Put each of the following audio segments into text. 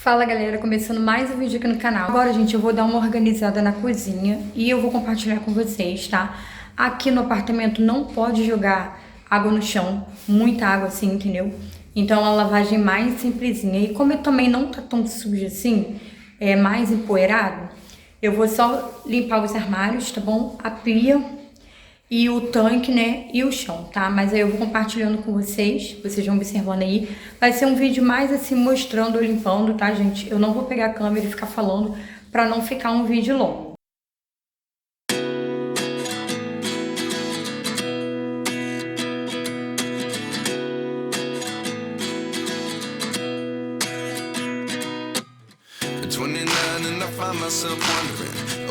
Fala galera, começando mais um vídeo aqui no canal. Agora, gente, eu vou dar uma organizada na cozinha e eu vou compartilhar com vocês, tá? Aqui no apartamento não pode jogar água no chão, muita água assim, entendeu? Então, a lavagem mais simplesinha. E como eu também não tá tão sujo assim, é mais empoeirado, eu vou só limpar os armários, tá bom? A pia e o tanque, né, e o chão, tá? Mas aí eu vou compartilhando com vocês vão observando aí. Vai ser um vídeo mais assim, mostrando eu limpando, tá, gente? Eu não vou pegar a câmera e ficar falando pra não ficar um vídeo longo.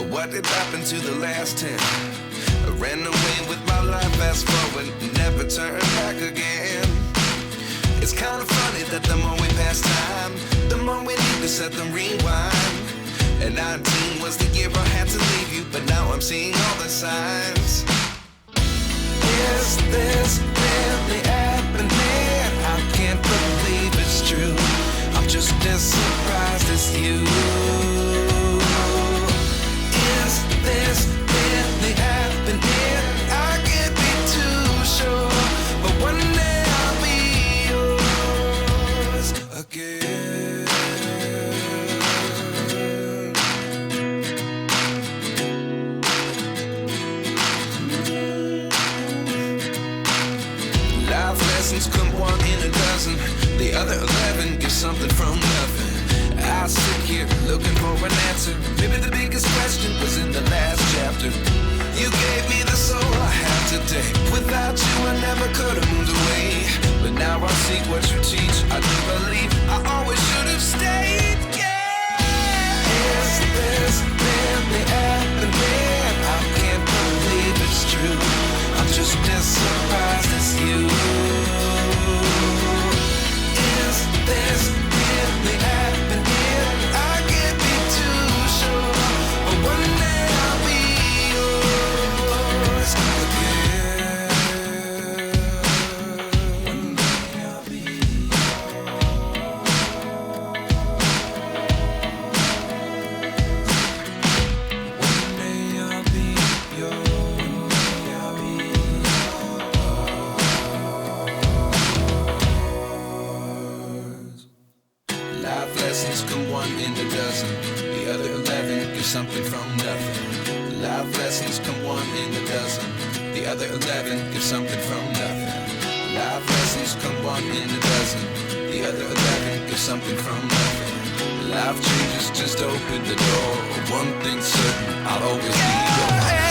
What did happen to the last 10? I ran away with my life, fast forward, never turn back again. It's kind of funny that the more we pass time, the more we need to set the rewind. And 19 was the year I had to leave you, but now I'm seeing all the signs. Is this really happening? I can't believe it's true. I'm just as surprised as you. Is this really happening? I can't be too sure, but one day I'll be yours again. Life lessons come one in a dozen, the other 11 give something from nothing. I sit here looking for an answer. Maybe the biggest question was in the last chapter. You gave me the soul I have today. Without you I never could have moved away. But now I see what you teach. I do believe I always should have stayed. Yeah. Is this really happening? I can't believe it's true. I'm just as surprised as you. Is this really happening? Something from nothing. Life lessons come one in a dozen. The other 11 give something from nothing. Life lessons come one in a dozen. The other 11 give something from nothing. Life changes just open the door. One thing's certain, I'll always be yours.